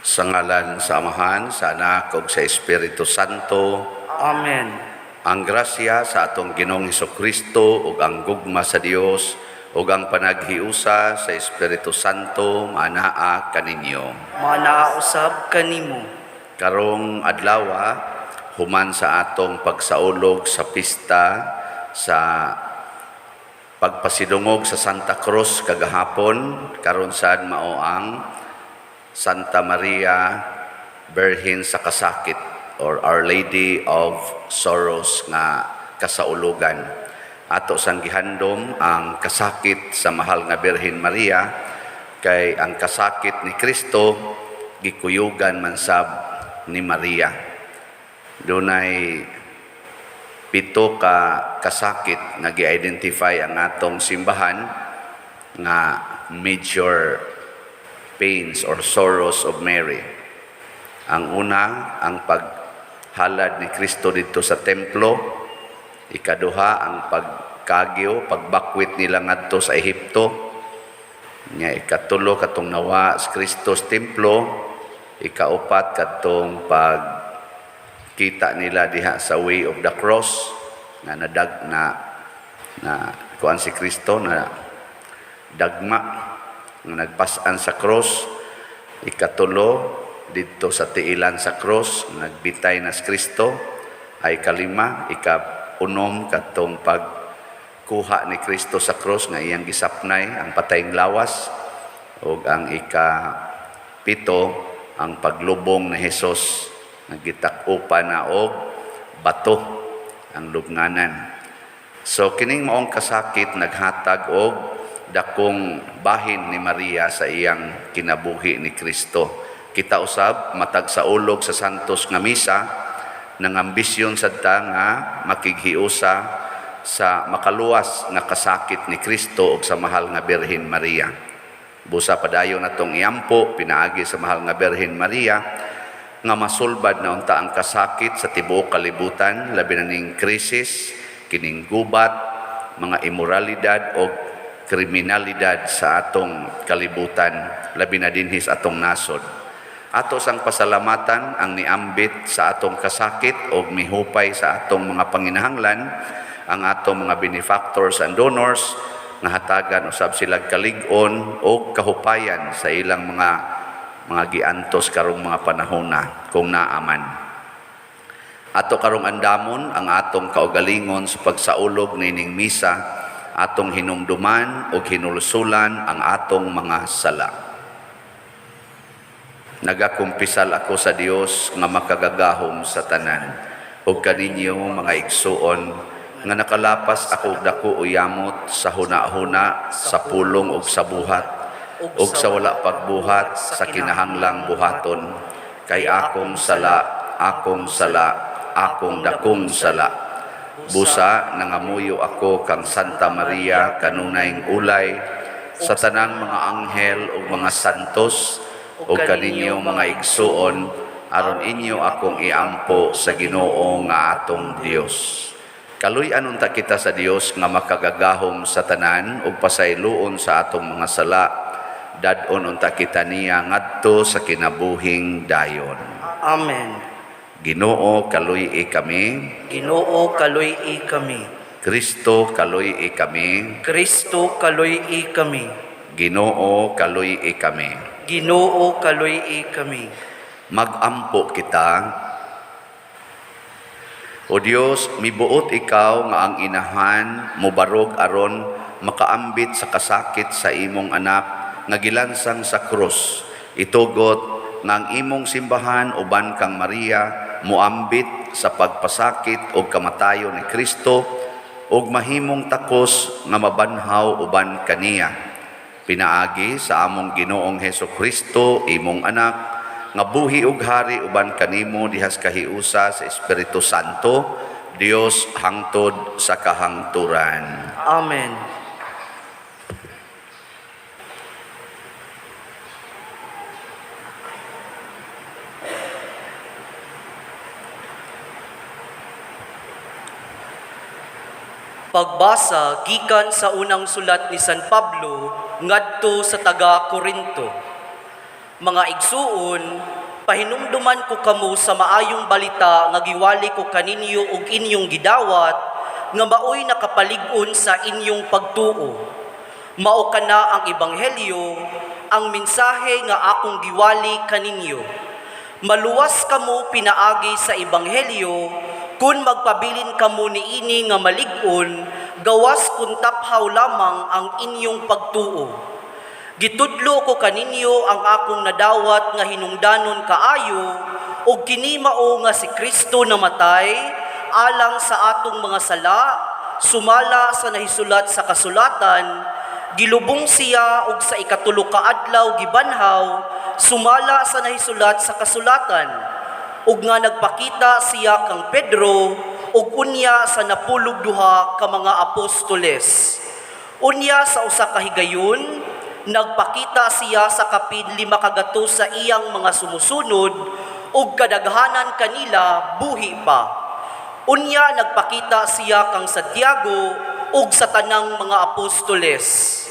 Sa ngalan sa Amahan, sa Anak, ug sa Espiritu Santo. Amen. Ang grasya sa atong Ginoong Hesukristo ug ang gugma sa Dios ug ang panaghiusa sa Espiritu Santo manaa kaninyo. Manausab kanimo. Karong adlaw, human sa atong pagsaulog sa pista sa pagpasidungog sa Santa Cruz kagahapon, karon sad mao ang Santa Maria Birhen sa Kasakit or Our Lady of Sorrows nga kasaulugan. Ato sang gihandom ang kasakit sa mahal nga Birhen Maria, kay ang kasakit ni Kristo gikuyugan man sab ni Maria. Dunay 7 ka kasakit nga gi-identify ang atong simbahan nga major pains or sorrows of Mary. Ang una, ang paghalad ni Kristo dito sa templo. Ikaduha, ang pagkagyo, pagbakwit nila ngadto sa Ehipto. Ikatulo, katong nawa sa Kristo's templo. Ikaupat, katong pagkita nila diha sa way of the cross na kuan si Kristo na dagma nga nagpasan sa cross. Ikatulo, dito sa tiilan sa cross nagbitay na si Kristo. Ay kalima, ikapunom, katong pagkuha ni Kristo sa cross nga iyang gisapnay ang patayng lawas. Ug ang ikapito, ang paglubong ni Hesus nga gitakupan na og bato ang lubnganan. So kining maong kasakit naghatag og dakong bahin ni Maria sa iyang kinabuhi ni Kristo. Kita usab matag sa ulog sa santos nga misa nang ambisyon sadta nga makighiusa sa makaluwas nga kasakit ni Kristo ug sa mahal nga Birhen Maria. Busa padayon natong iampo pinaagi sa mahal nga Birhen Maria nga masulbad na unta ang kasakit sa tibuok kalibutan, labi na ning krisis, kining gubat, mga immoralidad o kriminalidad sa atong kalibutan, labi na dinhi sa atong nasod. Ato sang pasalamatan ang niambit sa atong kasakit o mihupay sa atong mga panginahanglan, ang atong mga benefactors and donors nga hatagan usab sila kalig-on o kahupayan sa ilang mga giantos karong mga panahona kung naaman. Ato karong andamon ang atong kaugalingon sa pagsaulog nining misa, atong hinumduman o hinulsulan ang atong mga sala. Nagakumpisal ako sa Dios nga makagagahom sa tanan, ug kaninyo mga igsuon nga nakalapas ako dako uyamot sa huna-huna, sa pulong ug sa buhat, ug sa wala pagbuhat sa kinahanglang buhaton, kay akong sala, akong dakong sala. Busa nangamuyo ako kang Santa Maria kanunayng ulay sa tanang mga anghel ug mga santos ug kaninyo mga igsuon aron inyo akong iampo sa Ginoo nga atong Dios. Kaluy-an unta kita sa Dios nga makagagahom sa tanan ug pasayloon sa atong mga sala. Dadon unta kita niya ngadto sa kinabuhing dayon. Amen. Ginoo kaluy-i kami. Ginoo kaluy-i kami. Kristo kaluy-i kami. Kristo kaluy-i kami. Ginoo kaluy-i kami. Ginoo kaluy-i kami. Magampo kita. O Dios, mibuot ikaw nga ang inahan mobarog aron makaambit sa kasakit sa imong anak nga gilansang sa krus. Itugot nga ang imong simbahan uban kang Maria muambit sa pagpasakit o kamatayo ni Kristo ug mahimong takos nga mabanhaw uban kaniya. Pinaagi sa among Ginoong Hesukristo imong anak nga buhi ug hari uban kanimo dihas kahiusa sa Espiritu Santo, Dios hangtod sa kahangturan. Amen. Pagbasa gikan sa unang sulat ni San Pablo ngadto sa taga Corinto. Mga igsuon, pahinumduman ko kamo sa maayong balita nga giwali ko kaninyo ug inyong gidawat nga maoy nakapalig-on sa inyong pagtuo. Mao kana ang ebanghelyo, ang mensahe nga akong giwali kaninyo. Maluwas kamo pinaagi sa ebanghelyo kun magpabilin kamo niini nga malig-on, gawas kun taphaw lamang ang inyong pagtuo. Gitudlo ko kaninyo ang akong nadawat nga hinungdanon kaayo ug kini mao nga si Kristo namatay alang sa atong mga sala, sumala sa nahisulat sa kasulatan, gilubong siya ug sa ikatulo ka adlaw gibanhaw, sumala sa nahisulat sa kasulatan, ug nga nagpakita siya kang Pedro ug unya sa napulog duha ka mga apostoles. Unya sa usa ka higayon, nagpakita siya sa kapin 5 kagato sa iyang mga sumusunod ug kadaghanan kanila buhi pa. Unya nagpakita siya kang Santiago ug sa tanang mga apostoles.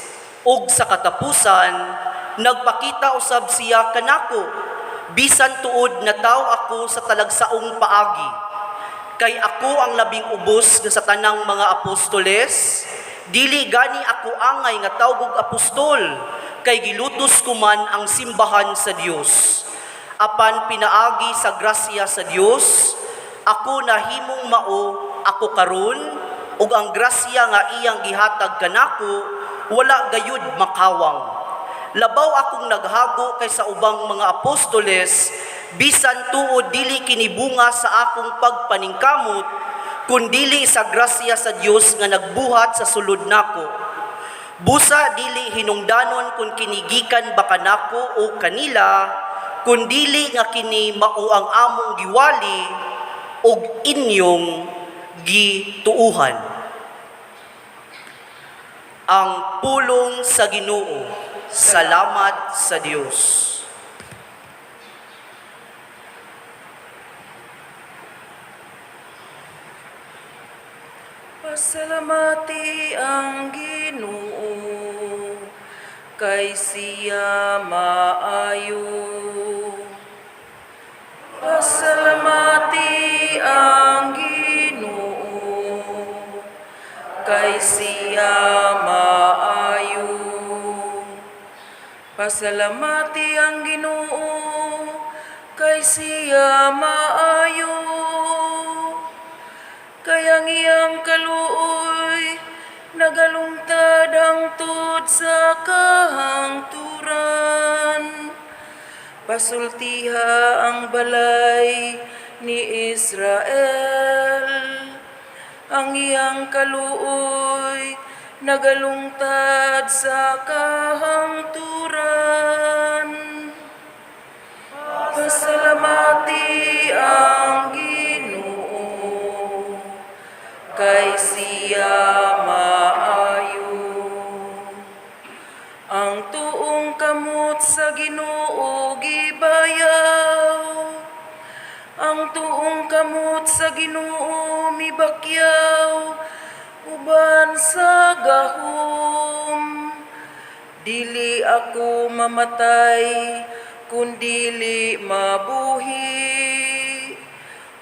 Ug sa katapusan, nagpakita usab siya kanako, bisan tuod na taw ako sa talagsaong paagi. Kay ako ang labing ubos sa tanang mga apostoles, dili gani ako angay nga tawgog apostol, kay gilutos ko man ang simbahan sa Dios. Apan pinaagi sa grasya sa Dios, ako nahimong mao ako karon, ug ang grasya nga iyang gihatag kanako wala gayud makawang. Labaw akong naghago kay sa ubang mga apostoles, bisan tuod dili kinibunga sa akong pagpaningkamot, kundili sa grasya sa Dios nga nagbuhat sa sulod nako. Busa dili hinungdanon kun kinigikan ba kanako o kanila, kundili nga kini mao ang among giwali ug inyong gituuhan. Ang pulong sa Ginoo. Salamat sa Dios. Pasalamati ang Ginoo, kay siya maayo. Pasalamati ang Ginoo, kay siya maayo. Pasalamati ang Ginoo, kay siya maayo. Kaya ang iyang kaluoy, nagalungtad hangtod sa kahangturan. Pasultiha ang balay ni Israel, ang iyang kaluoy, nagalungtad sa kahangturan. Pasalamati ang Ginoo, kay siya maayo. Ang tuong kamot sa Ginoo gibayaw, ang tuong kamot sa Ginoo mibakyaw, uban sa gahom. Dili ako mamatay, kundili mabuhi,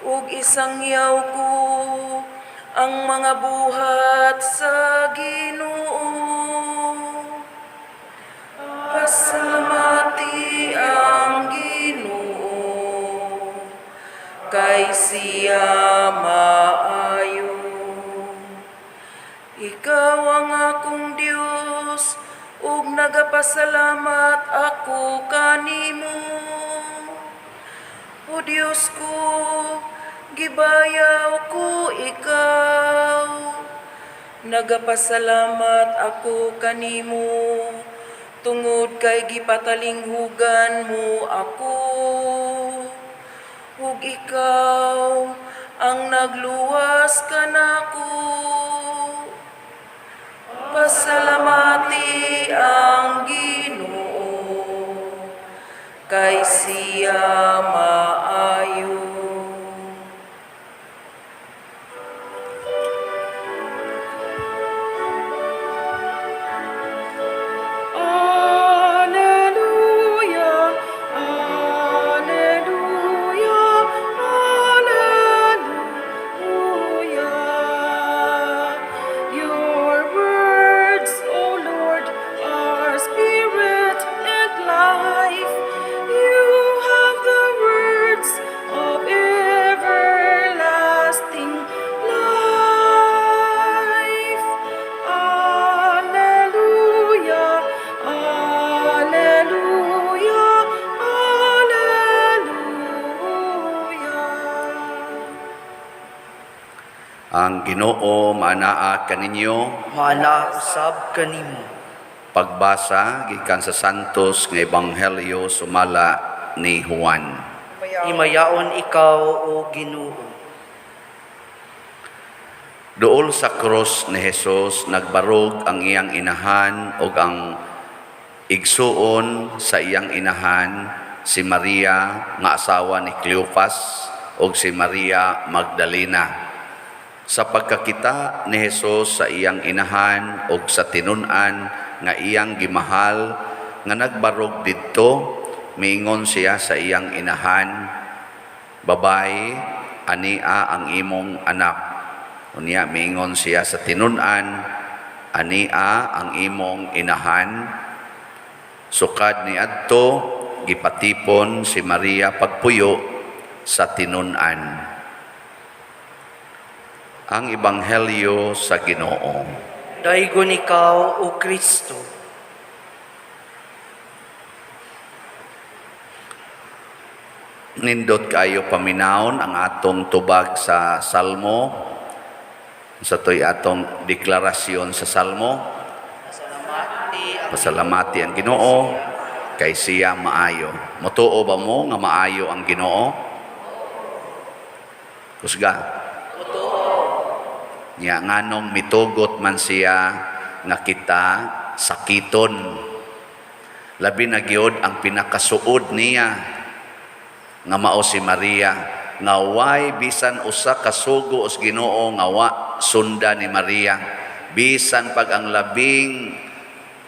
ug isangyaw ko ang mga buhat sa Ginoo. Pasalamati ang Ginoo, kay siya maayo. Ikaw ang akong Dios, ug nagapasalamat ako kanimo. O Dios ko, gibayaw ko ikaw, nagapasalamat ako kanimo, tungod kay gipatalinghugan mo ako, ug ikaw ang nagluwas kanako. Pasalamati ang Ginoo, kay siya maayo. Ang Ginoo maanaa kaninyo. Maana usab kanimo. Pagbasa gikan sa Santos nga Ebanghelyo sumala ni Juan. Himayaon ikaw o Ginoo. Duol sa krus ni Jesus nagbarog ang iyang inahan ug ang igsuon sa iyang inahan si Maria nga asawa ni Cleopas ug si Maria Magdalena. Sa pagkakita ni Jesus sa iyang inahan ug sa tinun-an nga iyang gimahal nga nagbarog didto, miingon siya sa iyang inahan, "Babae, ania ang imong anak." Unya miingon siya sa tinun-an, "Ania ang imong inahan." Sukad ni adto gipatipon si Maria pagpuyo sa tinun-an. Ang Ebanghelyo sa Ginoo. Daigon ikaw o Kristo. Nindot kayo paminawon ang atong tubag sa Salmo. Sa to'y atong deklarasyon sa Salmo. Pasalamati ang Ginoo kay siya maayo. Motuo ba mo nga maayo ang Ginoo? Kusga. Nya nganong mitugot man siya nga kita sakiton. Labi na gyud ang pinakasuod niya nga mao si Maria, nga way bisan usa ka sugo os Ginoo nga wa sunda ni Maria, bisan pag ang labing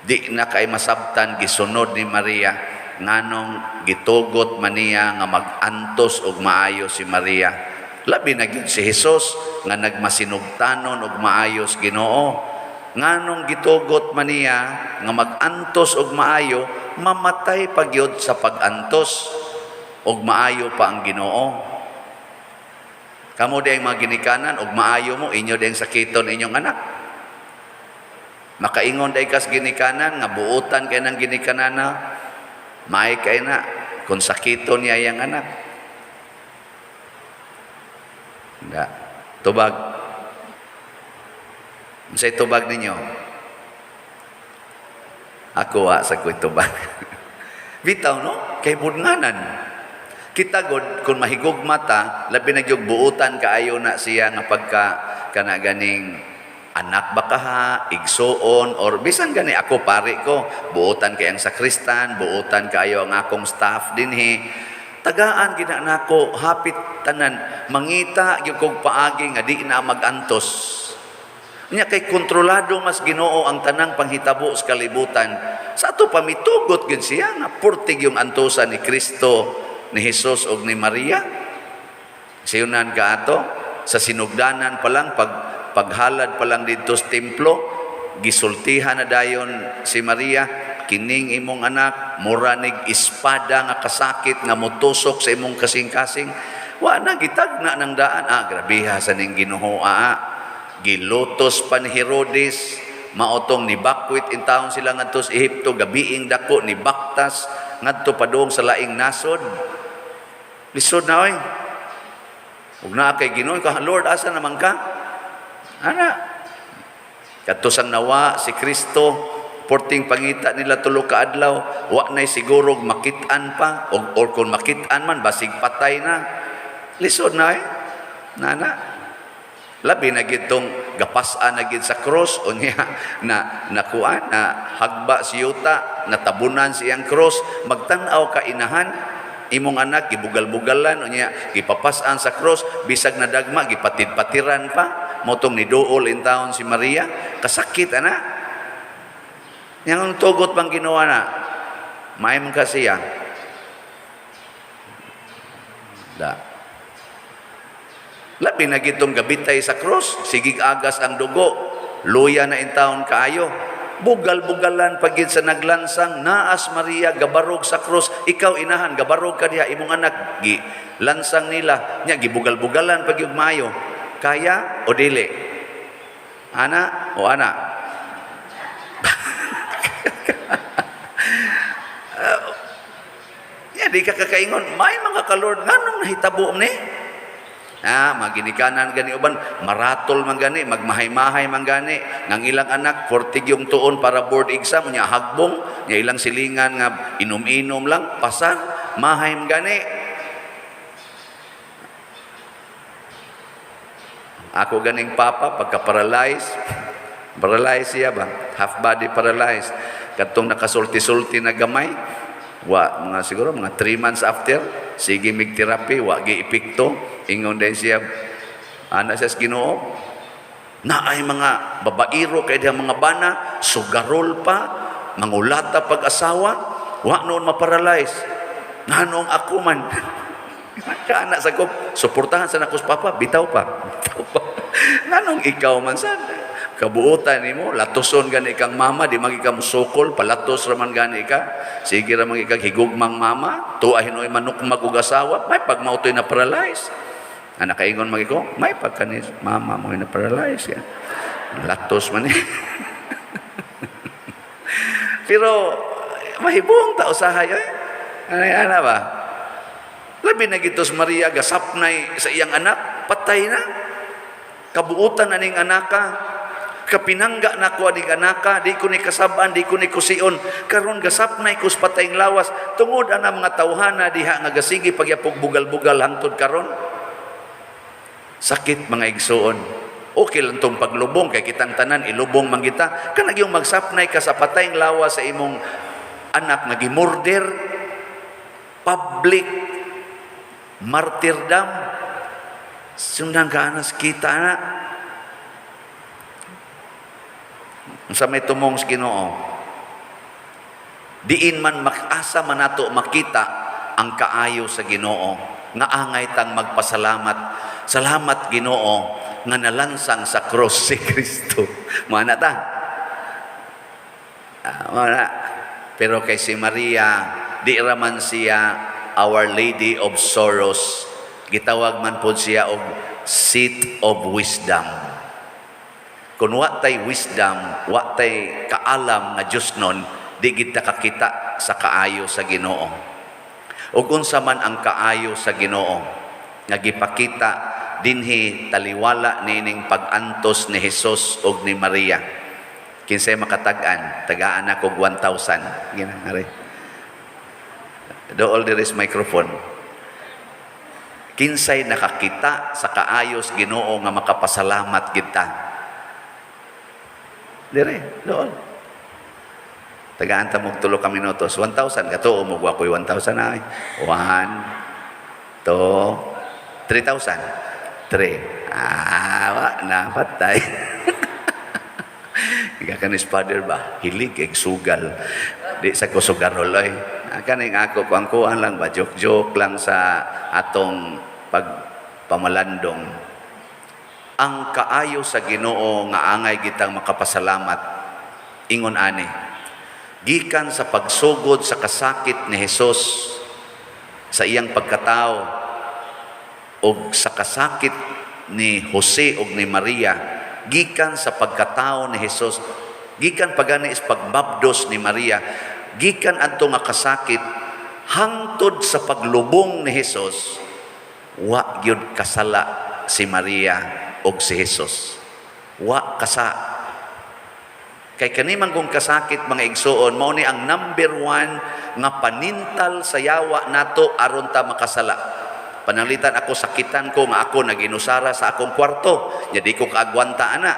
di na kay masabtan gisunod ni Maria, nganong gitugot man niya nga mag-antos og maayo si Maria. Labi na gyud si Jesus nga nagmasinugtanon og maayos Ginoo, nganong gitugot man niya nga mag-antos og maayo, mamatay pa gyud sa pag-antos og maayo pa ang Ginoo. Kamo di ang mga ginikanan og maayo mo, inyo di ang sakiton inyong anak. Makaingon day kas ginikanan nga buutan kay nang ginikanana, may kay na kung sakiton niya yang anak. Da. Tubag. Unsay tubag ninyo? Ako sa ko'y tubag. Bitaw no? Kay budnganan. Kita god kung mahigugma ta, labi na gyud buutan kaayo na siya nga pagka kana ganing anak ba kaha, igsuon, or bisan gani ako pare ko, buutan kay ang sakristan, buutan kayo ang akong staff dinhi. Tagaan gina nako hapit tanan mangita gyud kog paagi nga di na magantos. Nya kay kontrolado mas Ginoo ang tanang panghitabo sa kalibutan. Sa ato pamitugot gyud siya nga purtig yung antosa ni Kristo, ni Jesus ug ni Maria. Siyunan ka ato sa sinugdanan pa lang paghalad pa lang dito sa templo, gisultihan na dayon si Maria, kining imong anak muranig espada nga kasakit nga motusok sa imong kasing-kasing. Wa na gitagna ng daan. Grabiha sa ning Ginoo. Gilutos pa ni Herodes, maotong ni bakwit in taon sila ngadto sa Ehipto, gabiing dako ni baktas ngadto padung sa laing nasod. Lisod na oy. Ug naa kay Ginoo ka, Lord, asa naman ka? Ana. Katusang nawa si Kristo, porting pangita nila tulo ka adlaw, wa nay siguro makit-an pa or kung makit-an man basig patay na. Lisod na nana. Labi na gid tong gapas-an na gid sa cross unya na nakuan na hagba si yuta, natabunan siyang cross, magtan-aw ka inahan, imong anak gibugal-bugalan unya gipapas-an sa cross, bisag na dagma gipatid-patiran pa, motong ni duol in taon si Maria, kasakit ana. Yang tugot bang ginawa na, may man kasiya. Da. Labi na gitong gabitay sa cross, sigig agas ang dugo, luya na in taon kaayo. Bugal-bugalan pagid sa naglansang, naas Maria gabarog sa cross, ikaw inahan gabarog ka diha imong anak gi lansang nila, nya gibugal-bugalan pagid mayo. Kaya o dili? Ana o ana? Di ka kakaingon, may mga ka-Lord, nganong nahitabo ni? Maginikanan gani uban, maratol man gani, magmahay-mahay man gani, ngang ilang anak 40 yung tuon para board exam nya hagbong, nya ilang silingan nga inom-inom lang, pasar, mahay man gani. Ako ganing papa pagka-paralyze siya ba, half body paralyzed, katong nakasulti-sulti na gamay, mga siguro mga 3 months after, sige mig therapy, wa gi epekto, ingon din siya, ana sa Ginoo, na ay mga babairo kay diha mga bana, sugarol pa, mangulata pag-asawa, wa noon maparalyze. Nanong ako man. Kana sa ko, suportahan sa nakos papa, bitaw pa. Nanong ikaw man sa kabuutan nimo, latoson gani kang mama, di magikam sukol, palatos raman gani ka. Sige ra magikag higugmang mama, tuahin oy manok mag-ugasawa, may pagmautoy na paralyze. Anak kaingon magiko, may pagkanis mama mo na paralyze ya. Latos man eh. Pero mahibong ta usahay eh. Ana ba? Labi na gitos Maria gasapnay sa iyang anak, patay na. Kabuutan aning anaka, kapinangga na ko aning anaka, di ko ni kasaban, di ko ni kusion, karon gasapnay kus patayng lawas, tungod ana mga tawhana diha nga gasigi pagyapog bugal-bugal hangtod karon. Sakit mga igsuon. Okay lang tong paglubong kay kitang tanan ilubong man kita. Kanag yung magsapnay ka sa patayng lawas sa imong anak nga gimurder, public martyrdom. Sundan ka anas kita na. Sa may tumong sa Ginoo, diin man makasa man nato makita ang kaayo sa Ginoo, nga angay tang magpasalamat. Salamat Ginoo nga nalansang sa cross si Kristo. Mana ta? Mana. Pero kay si Maria, di raman siya Our Lady of Sorrows. Gitawag man po siya og seat of wisdom. Kung wa tay wisdom, wa tay kaalam nga Dios nun, di kita kakita sa kaayo sa Ginoo. Ug unsa man ang kaayo sa Ginoo nga gipakita dinhi taliwala nining pag-antos ni Hesus ug ni Maria. Kinsay makatag-an, tagaan ako 1,000. Ginangari. Dool there is microphone. Kinsay nakakita sa kaayos Ginoo nga makapasalamat kita. Dire, doon. Tagaan ta mog 3 ka minutos. 1,000 katuo mo ako'y 1,000 ay. 1 2 3,000. 3. Wa na patay. Ika kanis father ba? Hilig kay sugal. Di sa ko sugarol ay. Kaning ako kuan lang ba joke lang sa atong pagpamalandong. Ang kaayo sa Ginoo nga angay gitang makapasalamat ingon ani gikan sa pagsugod sa kasakit ni Hesus sa iyang pagkatao ug sa kasakit ni Jose ug ni Maria, gikan sa pagkatao ni Hesus, gikan pagani is pagbabdos ni Maria, gikan adto nga kasakit hangtod sa paglubong ni Hesus, wa gyud kasala si Maria og si Hesus. Wa kasa. Kay kanimang kung kasakit mga igsuon, mao ni ang number 1 nga panintal sa yawa nato aron ta makasala. Pananglitan ako sakitan ko nga ako naginusara sa akong kwarto, nya di ko kaagwanta ana.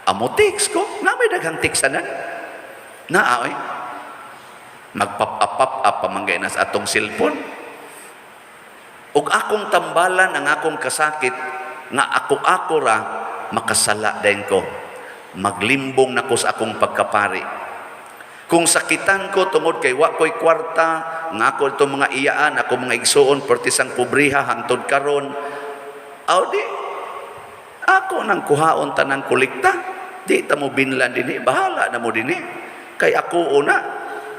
Amotix ko, na may daghang tiksanan. Oy. Magpap-up pamanggay na sa atong cellphone. Ug akong tambalan ang akong kasakit nga ako ra makasala din ko. Maglimbong nako sa akong pagkapari. Kung sakitan ko tungod kay wa ko'y kwarta, nga ako itong mga iyaan, ako mga igsuon, pertisang pobriha, hangtod karon, di, ako nang kuhaon tanang kolekta, di ta mo binlan din bahala na mo din kay ako una,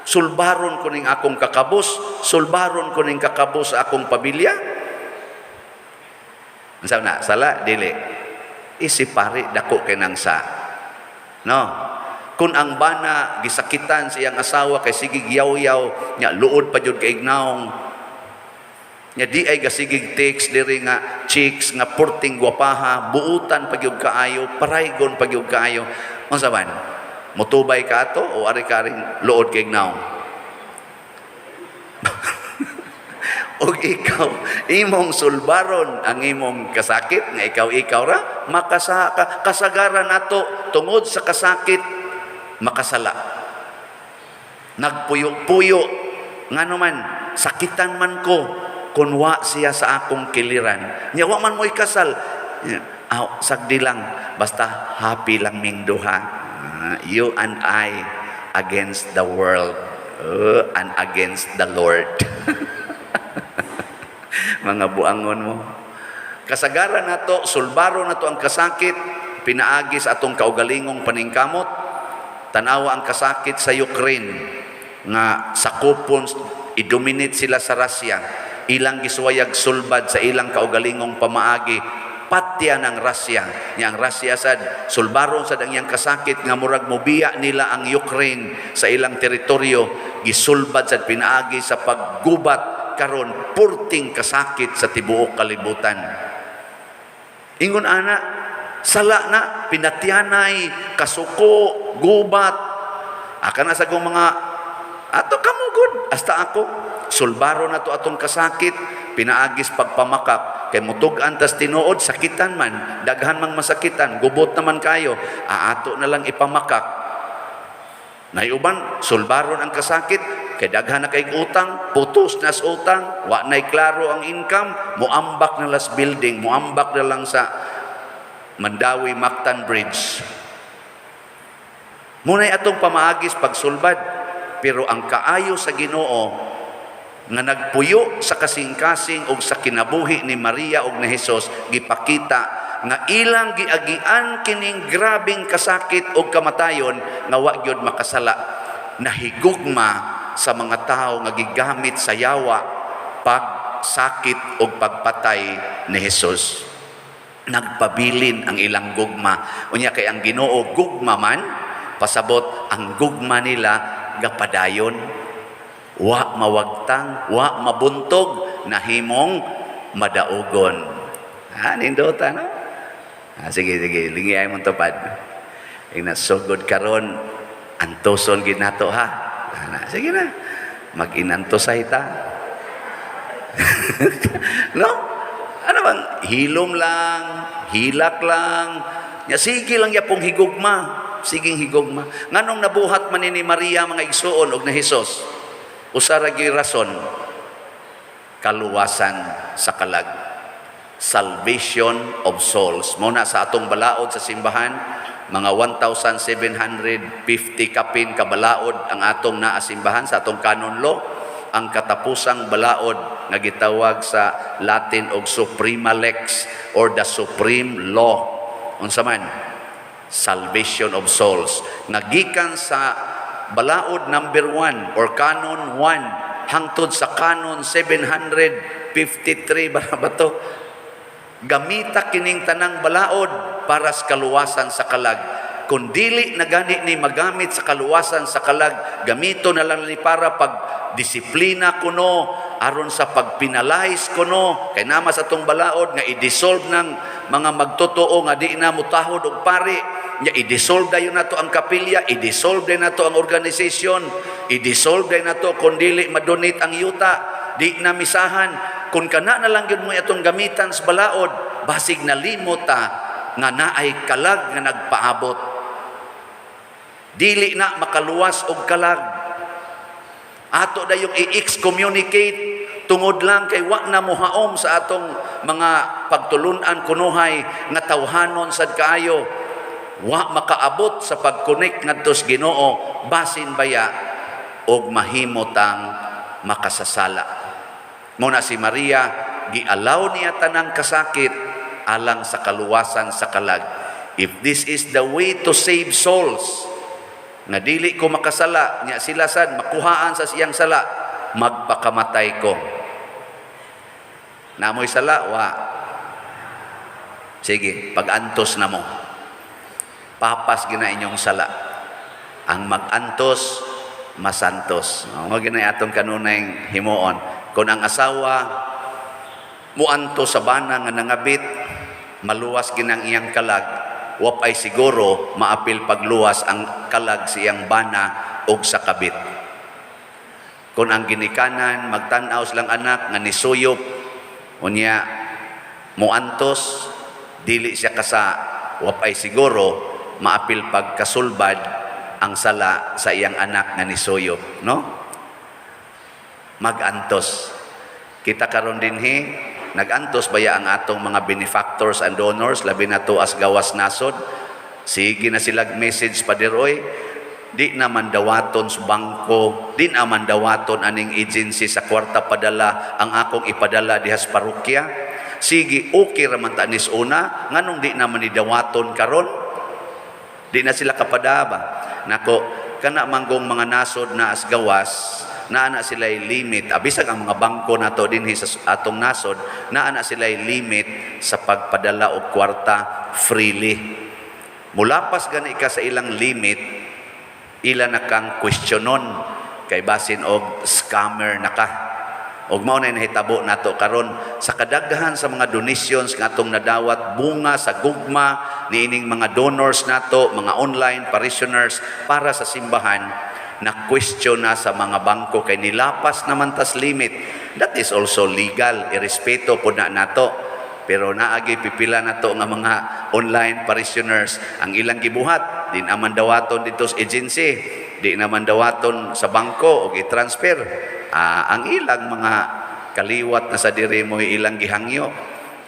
sulbaron ko ning akong kakabos, sulbaron ko ning kakabos sa akong pamilya. Unsa na, sala, dili, isipari, dako kay nang sa. No, kung ang bana gisakitan sa iyang asawa kay sige giyaw-yaw nya luod pa jud kay ignaong Nya di ay gasigig text diri nga chicks nga purting gwapaha, buutan pagyug kaayo, paraygon pagyug kaayo. Unsa man? Motubay ka ato o ari ka ring luod kay now? O ikaw, imong sulbaron ang imong kasakit, nga ikaw ra, kasagaran nato tungod sa kasakit, makasala. Nagpuyo-puyo, nga naman, sakitan man ko, kunwa siya sa akong kiliran. Nyawa man mo'y kasal, sagdi lang, basta happy lang ming duha. You and I against the world and against the Lord. Mga buangon mo. Kasagaran nato, sulbaro nato ang kasakit, pinaagi sa atong kaugalingong paningkamot. Tanawa ang kasakit sa Ukraine nga sakupon i-dominate sila sa Russia. Ilang giswayag sulbad sa ilang kaugalingong pamaagi, patya ng Russia. Yang Russia sad sulbaron sad ang iyang kasakit nga murag mobiya nila ang Ukraine sa ilang teritoryo, gisulbad sad pinaagi sa paggubat karon purting kasakit sa tibuok kalibutan. Ingon ana, sala na, pinatyanay, kasuko, gubat. Aka na sa kong mga, ato kamugod, hasta ako. Sulbaro na to atong kasakit, pinaagis pagpamakak. Kay mutugan tas tinuod, sakitan man, daghan mang masakitan, gubot naman kayo, ato na lang ipamakak. Naiuban, sulbaron ang kasakit, kay daghan na kay utang, putos na sa utang, wa na'y klaro ang income, muambak na las building, muambak na lang sa Mandawi Mactan Bridge. Muna'y atong pamaagis pagsulbad, pero ang kaayo sa Ginoo nga nagpuyo sa kasing-kasing og sa kinabuhi ni Maria ug ni Hesus, gipakita nga ilang giagian kining grabing kasakit o kamatayon nga wa gyud makasala, nahigugma sa mga tao nga gigamit sa yawa, pagsakit o pagpatay ni Hesus. Nagpabilin ang ilang gugma. Unya kay ang Ginoo gugma man, pasabot ang gugma nila gapadayon, wa mawagtang, wa mabuntog, nahimong madaugon. Nindota no? Sige, lingiyay mong tupad. Inasugod karon, antoson ginato ha. Sige na, mag-inantosay ta. No? Ano bang, hilom lang, hilak lang. Sige lang yapong higugma. Siging higugma. Nganong nabuhat man ni Maria mga igsuon og na Hesus? Usaragi rason, kaluwasan sa kalag. Salvation of souls. Muna sa atong balaod sa simbahan, mga 1,750 kapin kabalaod ang atong naasimbahan sa atong canon law. Ang katapusang balaod nga gitawag sa Latin og Suprema Lex or the Supreme Law. Unsa man? Salvation of souls. Nagikan sa balaod number 1 or canon 1 hangtod sa canon 753 ba to? Gamita kining tanang balaod para sa kaluwasan sa kalag. Kung dili na gani ni magamit sa kaluwasan sa kalag, gamito na lang ni para pagdisiplina kuno, aron sa pagpinalize kuno, kay nama sa tong balaod nga i-dissolve ng mga magtotoo nga di na mutahod og pari, nya i-dissolve dayon nato ang kapilya, i-dissolve din nato ang organisasyon, i-dissolve din nato kung dili madonate ang yuta, di na misahan. Kung kana na lang yun mo itong gamitan sa balaod, basig na limot nga naay kalag nga nagpaabot. Dili na makaluwas og kalag. Ato na yung i-excommunicate tungod lang kay wa na muhaom sa atong mga pagtulunan kunuhay nga tawhanon sad kaayo. Wa makaabot sa pagkonek ngadto sa Ginoo basin baya og mahimotang makasasala. Muna si Maria, gialaw niya tanang kasakit alang sa kaluwasan sa kalag. If this is the way to save souls, nga dili ko makasala, niya sila sad, makuhaan sa siyang sala, magpakamatay ko. Namoy sala, wa. Sige, pag-antos na mo. Papas gina inyong sala. Ang mag-antos, masantos. Huwag gina atong kanunay himuon. Kung ang asawa muanto sa bana nga nangabit, maluwas ginang iyang kalag, wapay siguro maapil pagluwas ang kalag sa iyang bana og sa kabit. Kung ang ginikanan, magtanaw silang anak nga nisuyop, unya muantos, dili siya kasa, wapay siguro maapil pagkasulbad ang sala sa iyang anak nga nisuyop, no? Magantos. Kita karon dinhi, nagantos baya ang atong mga benefactors and donors, labi na to as gawas nasod. Sige na sila message pa diroy, di naman dawaton sa bangko, di naman dawaton aning agency sa kwarta padala ang akong ipadala dihas parokya. Sige, okay raman tanis una, nganong di naman ni dawaton karon? Di na sila kapadaba. Nako, kana manggong mga nasod na as gawas, naana sila'y limit. Abisag ang mga bangko nato dinhi sa atong nasod, naana sila'y limit sa pagpadala og kwarta freely. Mulapas gani ka sa ilang limit, ila na kang questionon kay basin og scammer na ka. Og mao na nahitabo nato karon sa kadaghan sa mga donations nga atong nadawat bunga sa gugma niining mga donors nato, mga online parishioners para sa simbahan, na question na sa mga bangko kay nilapas naman tas limit. That is also legal, irespeto po na nato. Pero naagi pipila nato nga mga online parishioners ang ilang gibuhat, din naman dawaton dito sa agency, di naman dawaton sa bangko o i-transfer. Ang ilang mga kaliwat na sa diri mo ilang gihangyo,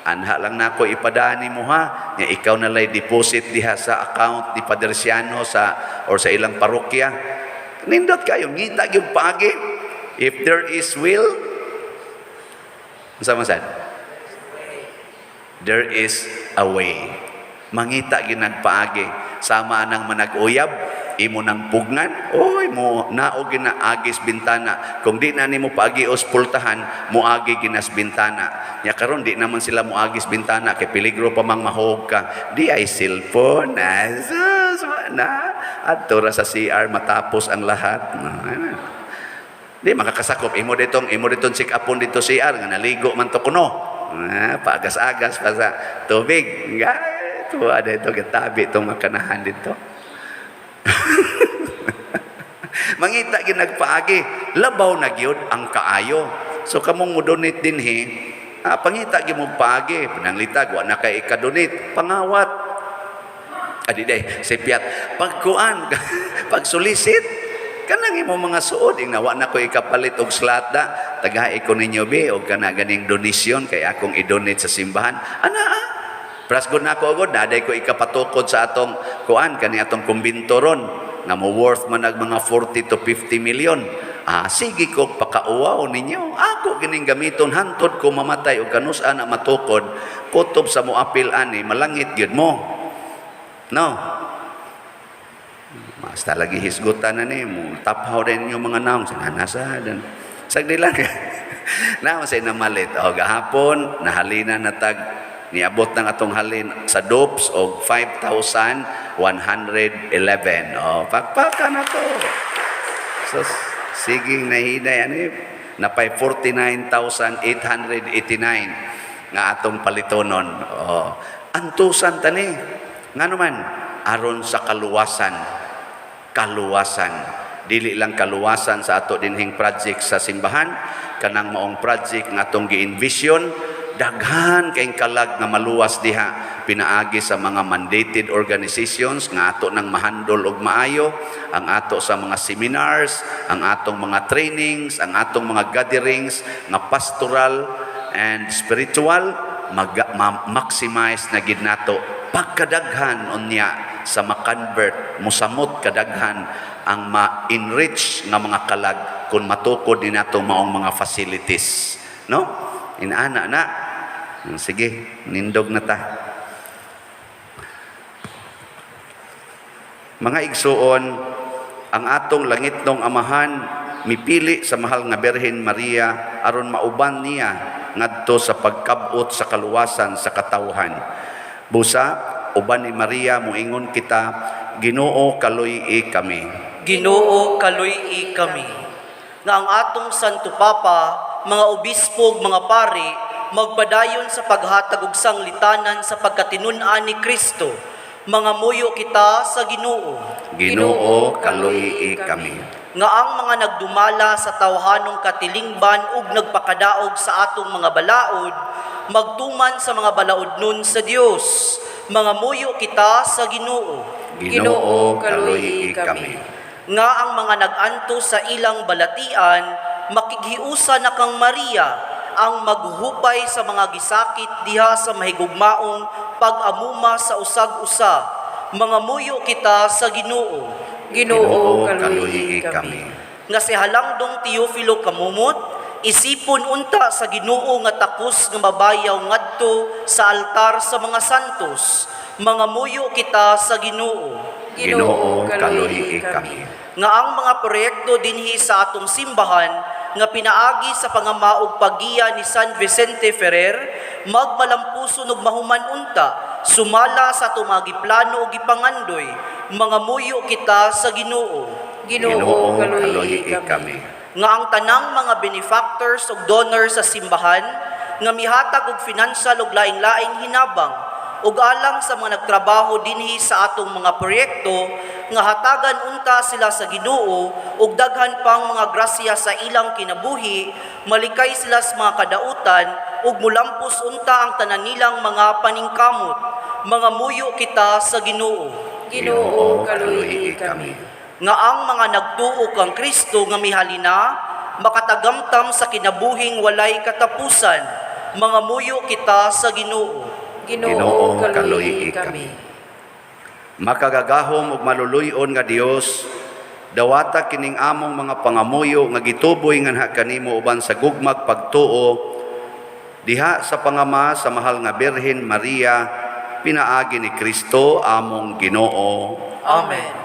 anha lang nako ipadani mo ha, nga ikaw na lay deposit diha sa account ni Padre Siano sa or sa ilang parokya. Nindot kayo, ngita yung pagi. If there is will, sama sad, there is a way. Mangita ginagpaagi. Sama nang manag-uyab, imo nang pugnan, oy mo naog gina agis bintana. Kung di na nimo paagi os pultahan, moagi ginas bintana. Nya karon di naman sila moagis bintana kay peligro pa mang mahog ka. Di ay cellphone na adto ra sa CR matapos ang lahat. Di makakasakop imo ditong check upon dito CR nga naligo man to kuno. Paagas-agas pa sa tubig. Ito ada ito gitabi itong makanahan dito. Mangita ginagpaagi, labaw na gyud ang kaayo. So kamong mo donate dinhi, pangita gyud mo paagi, pananglitag wa na kay ikadonate, pangawat. Adi day, sipyat pagkuan, pagsulisit kanang imo mga suod ing nawa na ko ikapalit og slata, tagahi ko ninyo be og kana ganing donation kay akong i-donate sa simbahan. Ana Prasgod na ako agod, naday ko ikapatukod sa atong kuan, kani atong kumbintoron, nga mo worth man nag mga 40 to 50 million. Sige ko, pakauwaw ninyo. Ako gining gamiton, hantod ko mamatay o kanusan na matukod, kutob sa mo apil ani, malangit yun mo. No? Basta lagi hisgutan na ni mo, taphaw rin yung mga naong, sinanasa, dan sagdi lang. Na, masay na malit. O, gahapon, nahalina na tag, niabot ng atong halin sa dopes o 5,111. O, pakpaka na to. So, sige, nahiday, napay 49,889 nga atong palitonon. O, antusan tani. Nga naman, aron sa kaluwasan. Dili lang kaluwasan sa ato dinhing project sa simbahan, kanang maong project nga atong gi-envision, daghan kayong kalag nga maluwas diha pinaagi sa mga mandated organizations nga ato nang mahandol og maayo, ang ato sa mga seminars, ang atong mga trainings, ang atong mga gatherings nga pastoral and spiritual, maximize na gid nato pagkadaghan unya sa makonvert, musamot kadaghan ang ma-enrich nga mga kalag kung matukod din nato maong mga facilities, no? Inaana na. Sige, nindog na ta. Mga igsuon, ang atong langitnong amahan mipili sa mahal nga Birhen Maria aron mauban niya ngadto sa pagkabot sa kaluwasan sa katawhan. Busa, uban ni Maria muingon kita, Ginoo kaluy-i kami. Ginoo kaluy-i kami. Nga ang atong Santo Papa, mga obispo, mga pari, magpadayon sa paghatag og sanglitanan sa pagkatinun-an ni Kristo. Mangamuyo kita sa Ginoo. Ginoo, kaluhii kami. Nga ang mga nagdumala sa tawhanong katilingban ug nagpakadaog sa atong mga balaod, magtuman sa mga balaod nun sa Dios. Mangamuyo kita sa Ginoo. Ginoo, kaluhii kami. Nga ang mga naganto sa ilang balatian, makighiusa na kang Maria, ang maghupay sa mga gisakit diha sa mahigugmaong pag-amuma sa usag-usa. Mangamuyo kita sa Ginoo. Ginoo, kaluhii kami. Nga si Halangdong Teofilo Kamumot, isipon unta sa Ginoo nga takos nga mabayaw ngadto sa altar sa mga santos. Mangamuyo kita sa Ginoo. Ginoo, kaluhii kami. Nga ang mga proyekto dinhi sa atong simbahan nga pinaagi sa pangamaog paggiya ni San Vicente Ferrer, magmalampuson ug mahuman unta, sumala sa atong mga giplano ug gipangandoy. Mangamuyo kita sa Ginoo. Ginoo, kaluhii kami. Nga ang tanang mga benefactors ug donors sa simbahan nga mihatag og financial ug laing-laing hinabang ug alang sa mga nagtrabaho dinhi sa atong mga proyekto nga hatagan unta sila sa Ginoo ug daghan pang mga grasya sa ilang kinabuhi, malikay sila sa mga kadautan ug mulampos unta ang tanan nilang mga paningkamot. Mangamuyo kita sa Ginoo. Ginoo, kaluhii kami. Nga ang mga nagtuo kang Kristo nga mihalina, makatagamtam sa kinabuhing walay katapusan. Mangamuyo kita sa Ginoo. Ginoo, kaluhii kami. Makagagahom ug maluluyon nga Dios, dawata kining among mga pangamuyo nga gituboy nganha kanimo uban sa gugmag pagtuo diha sa pangama sa mahal nga Birhen Maria, pinaagi ni Kristo among Ginoo. Amen.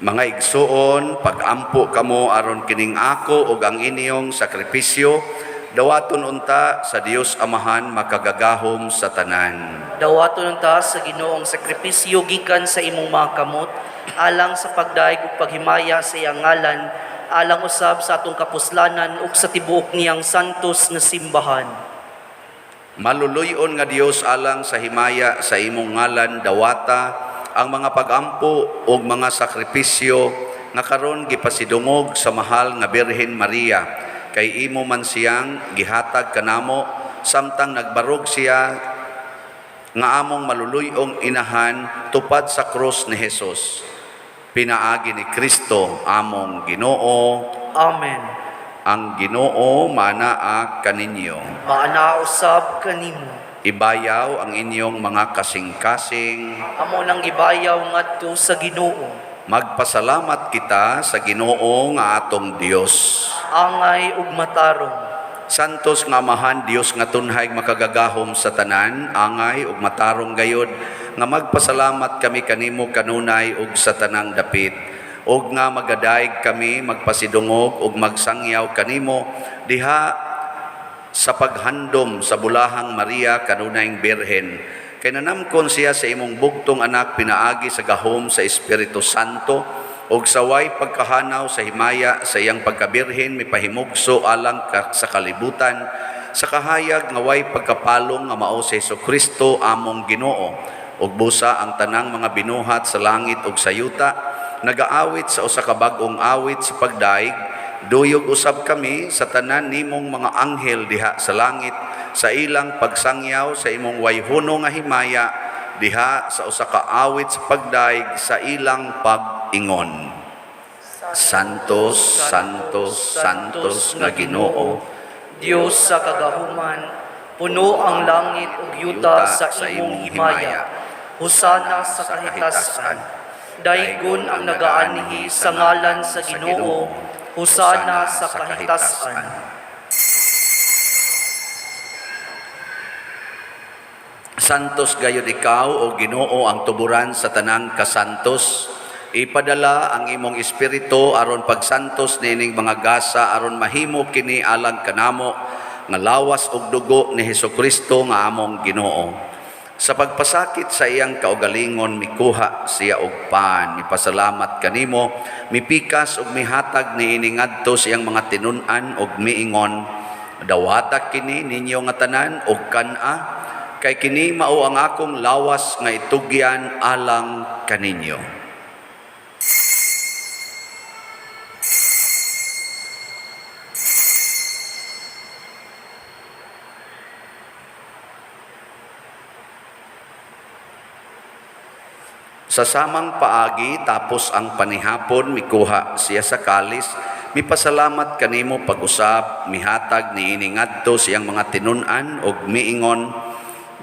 Mga igsuon, pag-ampo kamo aron kining ako ug ang inyong sakripisyo, dawaton unta sa Dios Amahan makagagahom sa tanan. Dawaton unta sa Ginoong sakripisyo gikan sa imong mga kamot, alang sa pagdaig ug paghimaya sa iyang ngalan, alang usab sa atong kapuslanan ug sa tibuok niyang santos nga simbahan. Maluluyon nga Dios alang sa himaya sa imong ngalan, dawata ang mga pag-ampo ug mga sakripisyo nga karon gipasidungog sa mahal nga Birhen Maria, kay imo man siyang gihatag kanamo samtang nagbarog siya nga among maluluyong inahan tupad sa krus ni Hesus. Pinaagi ni Kristo among Ginoo. Amen. Ang Ginoo manaa kaninyo. Maana usab kanimo. Ibayaw ang inyong mga kasing-kasing. Amo nang gibayaw ngadto sa Ginoo. Magpasalamat kita sa Ginoo nga atong Dios. Angay ug matarong. Santos nga Amahan Dios nga tunhay makagagahom sa tanan, angay ug matarong gayod nga magpasalamat kami kanimo kanunay ug sa tanang dapit. Og nga magadaig kami magpasidungog ug magsangyaw kanimo diha sa paghandom sa bulahang Maria kanunayng Birhen. Kay nanamkon siya sa imong bugtong anak pinaagi sa gahom sa Espiritu Santo ug sa way pagkahanaw sa himaya sa iyang pagkabirhen mipahimugso alang sa kalibutan sa kahayag nga way pagkapalong nga mao sa Hesukristo among Ginoo. ug busa ang tanang mga binuhat sa langit ug sa yuta, nagaawit sa usa ka bag-ong awit sa pagdaig. Duyog usab kami sa tanan nimong mga anghel diha sa langit, sa ilang pagsangyaw sa imong wayhuno nga himaya, diha sa usa ka awit sa pagdaig sa ilang pag-ingon. Santos, Santos, Santos nga Ginoo, Diyos sa kagahuman, puno ang langit ug yuta sa imong himaya. Hosana sa kahitasan. Daygon ang nagaanhi sa ngalan sa Ginoo. Hosana sa kahitasan. Santos gayud ikaw o Ginoo ang tuburan sa tanang kasantos. Ipadala ang imong espiritu aron pagsantos nining mga gasa aron mahimo kini alang kanamo nga lawas ug dugo ni Hesukristo nga among Ginoo. Sa pagpasakit sa iyang kaugalingon mikuha siya og pan, mipasalamat kanimo, mipikas ug mihatag niini ngadto sa iyang mga tinun-an ug miingon, dawata kini ninyo nga tanan og kan-a, kay kini mao ang akong lawas nga itugyan alang kaninyo. Sa samang paagi tapos ang panihapon mikuha siya sa kalis, mipasalamat kanimo pag-usab, mihatag niini ngadto siyang mga tinun-an ug miingon,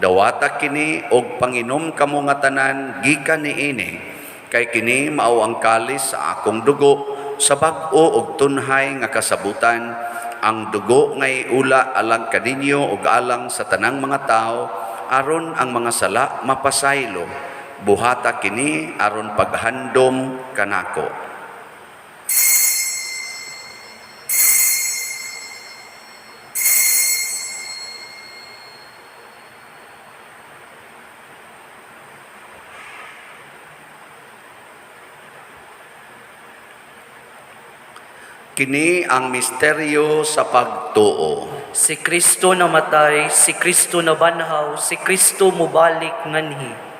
dawata kini og panginom kamo nga tanan gikan niini, kay kini mao ang kalis sa akong dugo sa bag-o ug tunhay nga kasabutan, ang dugo nga iula alang kaninyo ug alang sa tanang mga tao aron ang mga sala mapasaylo. Buhata kini aron paghandom kanako. Kini ang misteryo sa pagtuo. Si Kristo namatay, si Kristo nabanhaw, si Kristo mubalik nganhi.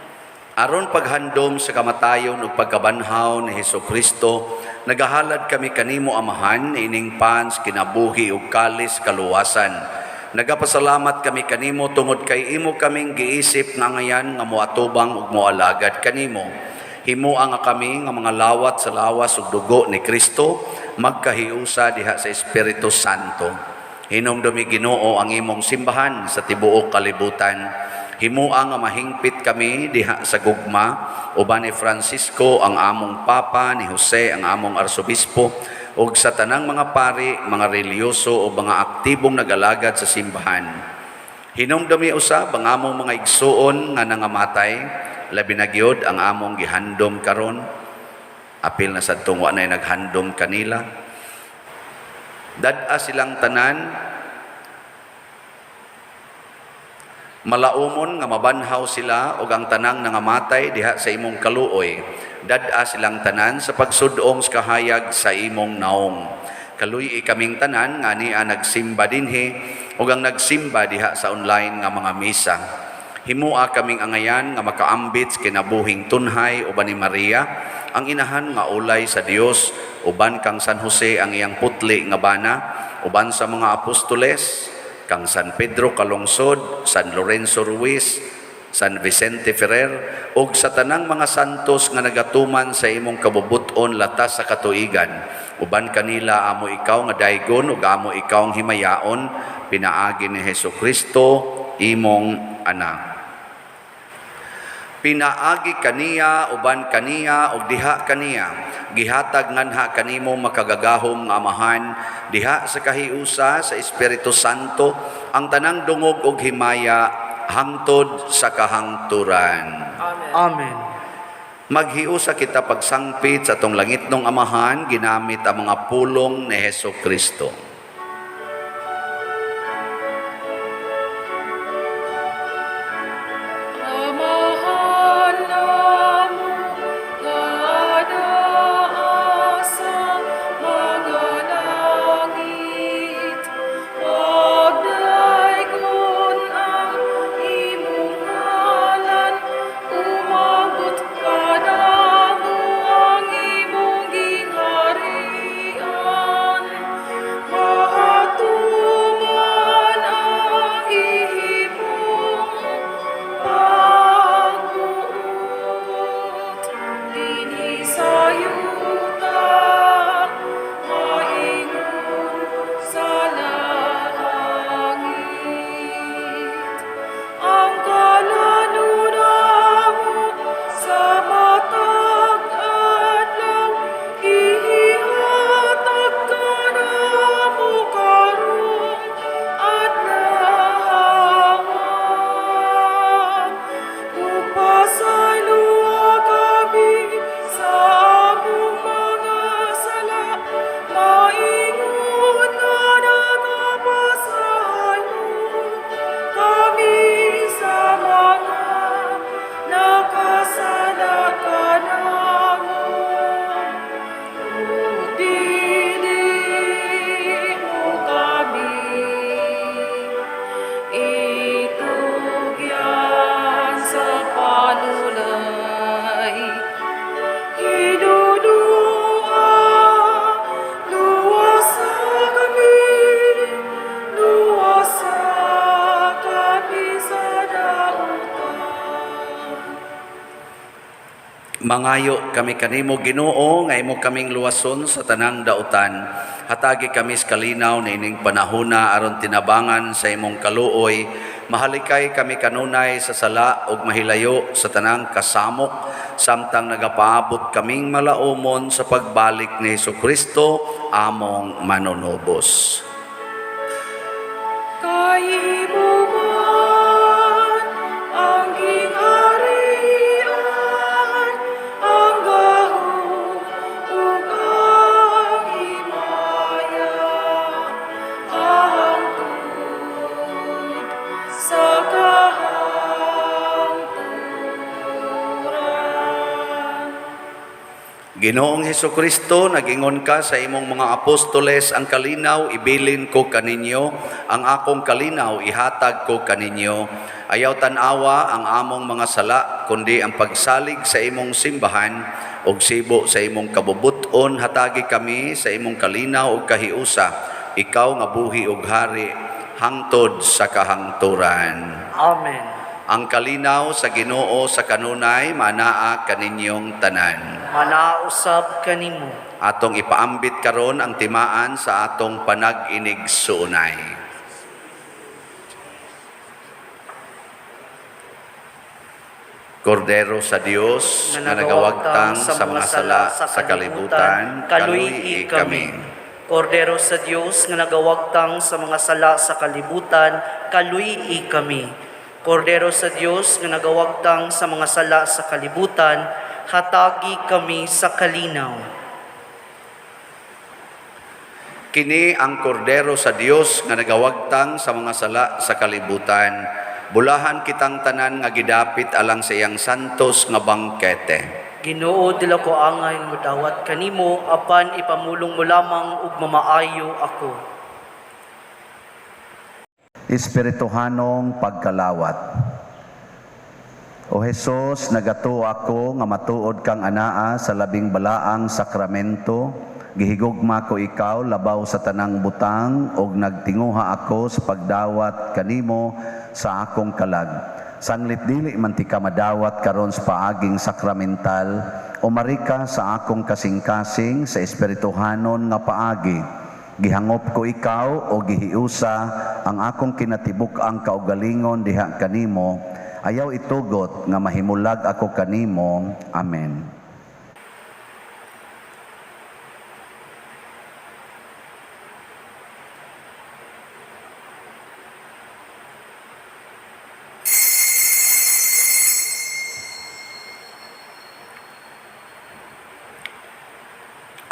Aron paghandom sa kamatayon ug pagkabanhaw ni Hesukristo, nagahalad kami kanimo Amahan ining pans kinabuhi ug kalis kaluwasan. Nagapasalamat kami kanimo tungod kay imo kaming giisip nga ngayan nga moatubang ug moalagad kanimo. Himua nga kami nga mga lawat sa lawas ug dugo ni Kristo magkahiusa diha sa Espiritu Santo. Hinumdumi Ginoo ang imong simbahan sa tibuok kalibutan. Himua nga mahingpit kami diha sa gugma, uban ni Francisco ang among Papa, ni Jose ang among Arsobispo, ug sa tanang mga pari, mga reliyoso o mga aktibong nagalagad sa simbahan. Hinumdumi usab ang among mga igsuon nga nangamatay, labi na gyud ang among gihandom karon. Apil na sad tungwa na naghandom kanila. Dad-a silang tanan, malaumon nga mabanhaw sila ug ang tanang nangamatay diha sa imong kaluoy. Dad-a silang tanan sa pagsudong sa kahayag sa imong naong. Kaluy kaming tanan nga niya nagsimba dinhi ug ang nagsimba diha sa online nga mga misa. Himua kaming angayan nga makaambit sa kinabuhing tunhay uban ni Maria, ang inahan nga ulay sa Dios, uban kang San Jose ang iyang putli nga bana, uban sa mga apostoles, kang San Pedro Calungsod, San Lorenzo Ruiz, San Vicente Ferrer, ug sa tanang mga santos nga nagatuman sa imong kabubuton latas sa katuigan. Uban kanila amo ikaw nga daygon ug amo ikaw ang himayaon, pinaagi ni Hesukristo, imong anak. Pinaagi kaniya, uban kaniya, ug diha kaniya. Gihatag nganha kanimo makagagahom nga Amahan, diha sa kahiusa sa Espiritu Santo, ang tanang dungog ug himaya, hangtod sa kahangturan. Amen. Amen. Maghiusa kita pagsangpit sa tong langitnong Amahan, ginamit ang mga pulong ni Hesukristo. Mangayo kami kanimo Ginoo nga imo kaming luwason sa tanang dautan. Hatagi kami sa kalinaw na ining panahona aron tinabangan sa imong kaluoy. Mahalikay kami kanunay sa sala ug mahilayo sa tanang kasamok samtang nagapaabot kaming malaumon sa pagbalik ni Hesukristo among manunubos. Kaimo man ang gingharian, ang gahom ug ang himaya, hangtod sa kahangturan. Ginoong Hesukristo, nagingon ka sa imong mga apostoles, ang kalinaw ibilin ko kaninyo, ang akong kalinaw ihatag ko kaninyo. Ayaw tanawa ang among mga sala, kundi ang pagsalig sa imong simbahan, og sibo sa imong kabubuton, hatagi kami sa imong kalinaw ug kahiusa, ikaw nga buhi ug hari, hangtod sa kahangturan. Amen. Ang kalinaw sa Ginoo sa kanunay, manaa kaninyong tanan. Manausab kanimo. Atong ipaambit karon ang timaan sa atong panag-inig suunay. Kordero sa Dios nga nagawagtang sa mga sala sa kalibutan, kaluy kami. Kordero sa Dios nga nagawagtang sa mga sala sa kalibutan, kaluy kami. Kordero sa Dios nga nagawagtang sa mga sala sa kalibutan, hatagi kami sa kalinaw. Kini ang kordero sa Dios nga nagawagtang sa mga sala sa kalibutan. Bulahan kitang tanan nga gidapit alang sa iyang santos nga bangkete. Ginoo, dila ko angay mudawat kanimo, apan ipamulong mo lamang ug mamaayo ako. Espirituhanong pagkalawat. O Jesus, nagato ako nga matuod kang anaa sa labing balaang sakramento. Gihigugma ko ikaw labaw sa tanang butang ug nagtinguha ako sa pagdawat kanimo sa akong kalag. Sanglit dili man ti ka madawat karon sa paaging sakramental, umarika sa akong kasing-kasing sa espirituhanon nga paagi. Gihangop ko ikaw o gihiusa ang akong kinatibuk-ang kaugalingon diha kanimo. Ayaw itugot nga mahimulag ako kanimo. Amen.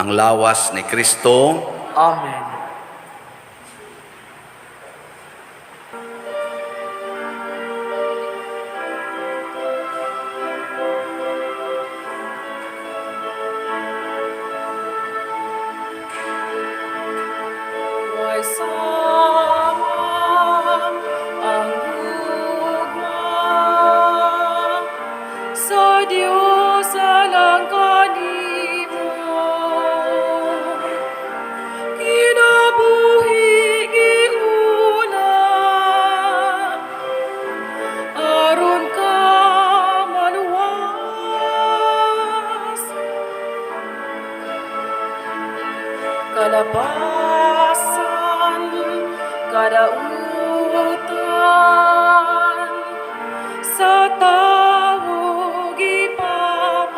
Ang lawas ni Kristo. Amen. May sama ang gugma sa Diyos alang kanimo. Kinabuhi giuna aron ka maluwas. Kalabasan kadautan sa tawo gipapas.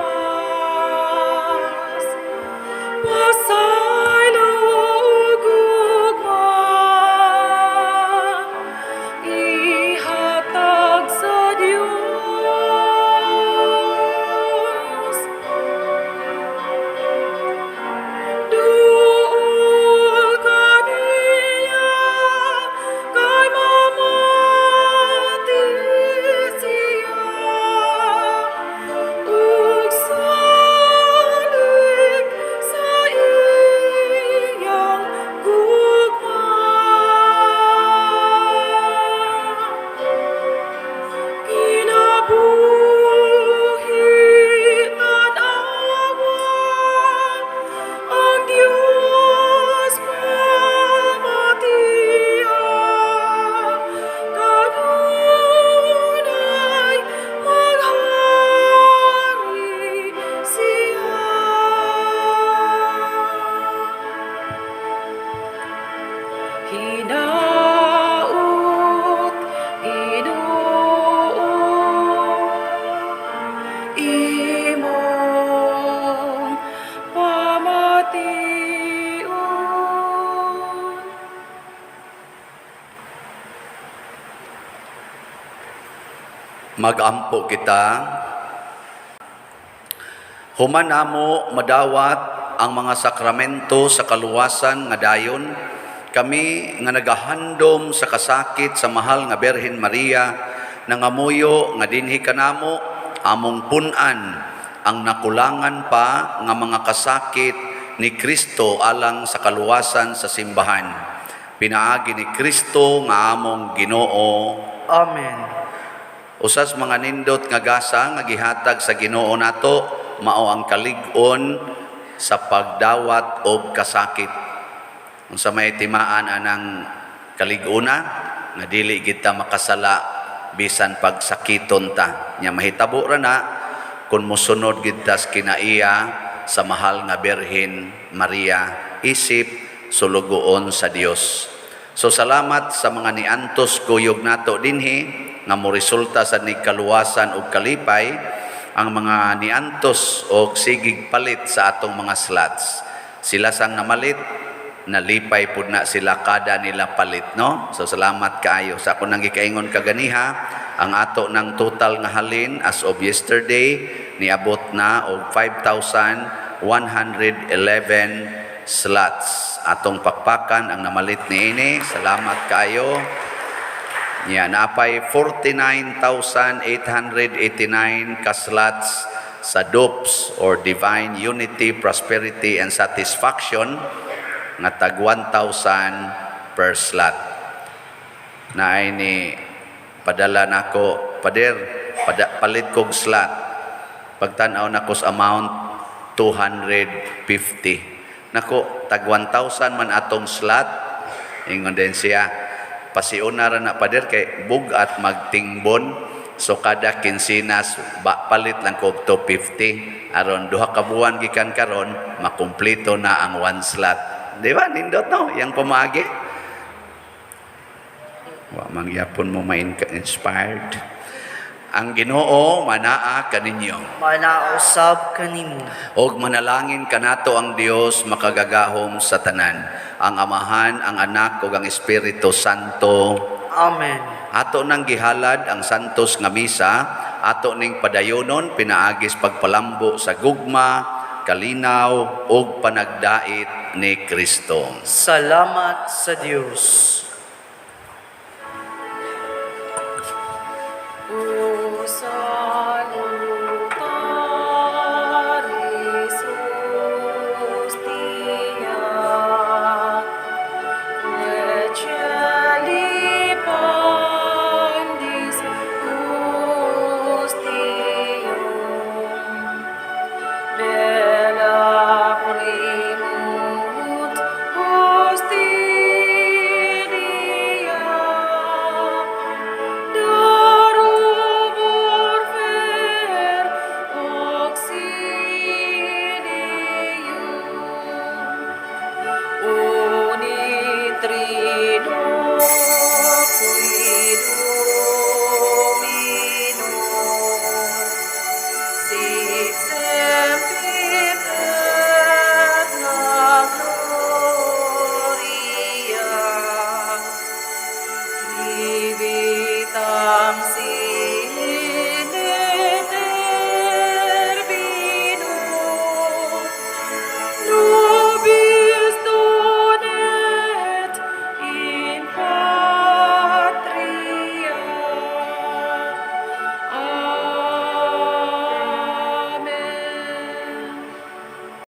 Pasaylo ug ugma ihatag sa Dios. Duol kaniya imong pamation. Magampo kita. Human namo madawat ang mga sakramento sa kaluwasan nga dayon, kami nga nagahandom sa kasakit sa mahal nga Birhen Maria, nangamuyo nga dinhi kanamo among punan ang nakulangan pa nga mga kasakit ni Kristo alang sa kaluwasan sa simbahan. Pinaagi ni Kristo nga among Ginoo. Amen. Usas mga nindot nga gasa nga gihatag sa Ginoo nato, mao ang kalig-on sa pagdawat og kasakit. Unsa may timaan anang kalig-una nga dili kita makasala bisan pagsakiton ta. Nya mahitabo ra na kun mosunod gid ta sa kinaiya sa mahal nga Birhen Maria, isip sulugoon sa Dios. So salamat sa mga niantos kuyog nato dinhi nga moresulta sa nigkaluwasan ug kalipay, ang mga niantos o sigig palit sa atong mga slots. Sila sang namalit, nalipay pud na sila kada nila palit, no? So salamat kaayo. Sa ako nang gikaingon kaganiha, ang ato ng total nga halin as of yesterday, niabot na og 5,111 slots. Atong pakpakan ang namalit niini. Salamat kaayo. Yan, napay 49,889 ka-slots sa DOPS or Divine Unity, Prosperity, and Satisfaction nga tag 1,000 per slot. Naay ni padala nako, pader, palit kog slot. Pagtanaw nako sa amount 250. Nako, tag 1,000 man atong slot. Ingon din siya, pasiuna ra na pader kay bugat magtingbon, so kada kinsinas palit lang ko 250 aron duha ka buwan gikan karon makumpleto na ang one slot, di ba? Nindot no yang pamagi wa mangyapon mo ma-inspired. Ang Ginoo manaa kaninyo, Manausab kanimo. og manalangin kanato ang Dios makagagahom sa tanan, ang Amahan, ang Anak, ug ang Espiritu Santo. Amen. Ato nang gihalad ang santos nga misa, ato ning padayonon pinaagis pagpalambo sa gugma, kalinaw ug panagdait ni Kristo. Salamat sa Dios.